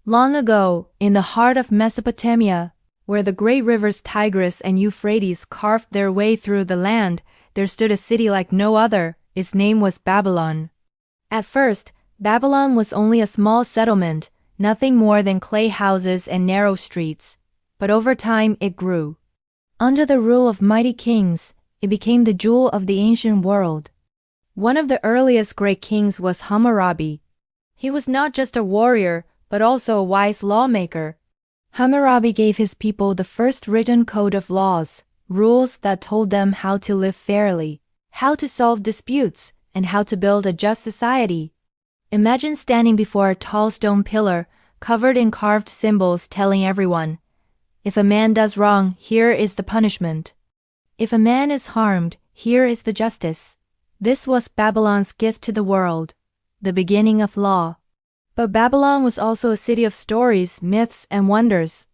Long ago, in the heart of Mesopotamia, where the great rivers Tigris and Euphrates carved their way through the land, there stood a city like no other. Its name was Babylon. At first, Babylon was only a small settlement, nothing more than clay houses and narrow streets. But over time it grew. Under the rule of mighty kings, it became the jewel of the ancient world. One of the earliest great kings was Hammurabi. He was not just a warrior, but also a wise lawmaker. Hammurabi gave his people the first written code of laws, rules that told them how to live fairly, how to solve disputes, and how to build a just society. Imagine standing before a tall stone pillar, covered in carved symbols telling everyone, if a man does wrong, here is the punishment. If a man is harmed, here is the justice. This was Babylon's gift to the world, the beginning of law. But Babylon was also a city of stories, myths, and wonders.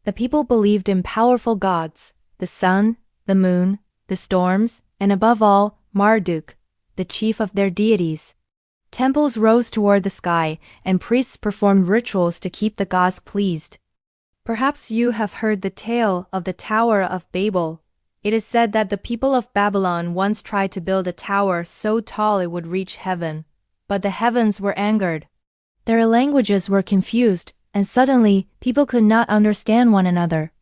The people believed in powerful gods, the sun, the moon, the storms, and above all, Marduk, the chief of their deities. Temples rose toward the sky, and priests performed rituals to keep the gods pleased. Perhaps you have heard the tale of the Tower of Babel. It is said that the people of Babylon once tried to build a tower so tall it would reach heaven, but the heavens were angered. Their languages were confused, and suddenly people could not understand one another.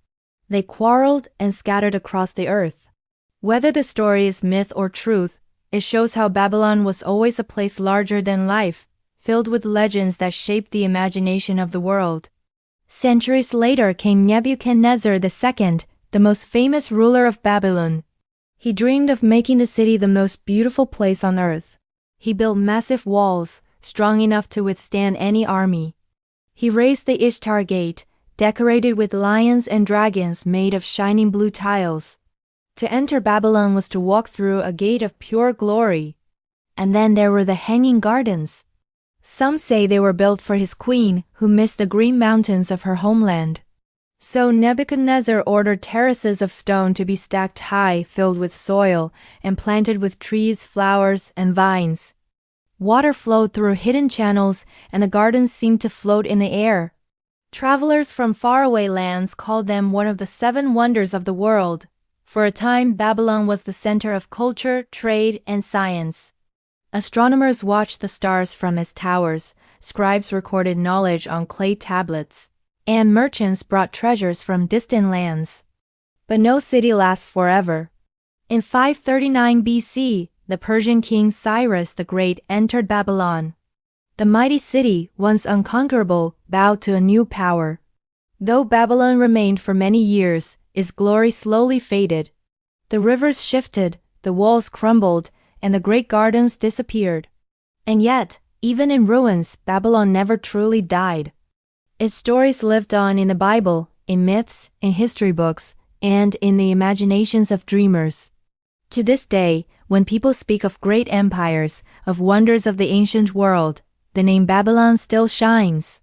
They quarreled and scattered across the earth. Whether the story is myth or truth, it shows how Babylon was always a place larger than life, filled with legends that shaped the imagination of the world. Centuries later came Nebuchadnezzar II, the most famous ruler of Babylon. He dreamed of making the city the most beautiful place on earth. He built massive walls, strong enough to withstand any army. He raised the Ishtar Gate, decorated with lions and dragons made of shining blue tiles. To enter Babylon was to walk through a gate of pure glory. And then there were the Hanging Gardens. Some say they were built for his queen, who missed the green mountains of her homeland. So Nebuchadnezzar ordered terraces of stone to be stacked high, filled with soil, and planted with trees, flowers, and vines. Water flowed through hidden channels, and the gardens seemed to float in the air. Travelers from faraway lands called them one of the 7 wonders of the world. For a time, Babylon was the center of culture, trade, and science. Astronomers watched the stars from its towers, scribes recorded knowledge on clay tablets, and merchants brought treasures from distant lands. But no city lasts forever. In 539 BC, the Persian king Cyrus the Great entered Babylon. The mighty city, once unconquerable, bowed to a new power. Though Babylon remained for many years, its glory slowly faded. The rivers shifted, the walls crumbled, and the great gardens disappeared. And yet, even in ruins, Babylon never truly died. Its stories lived on in the Bible, in myths, in history books, and in the imaginations of dreamers. To this day, when people speak of great empires, of wonders of the ancient world, the name Babylon still shines.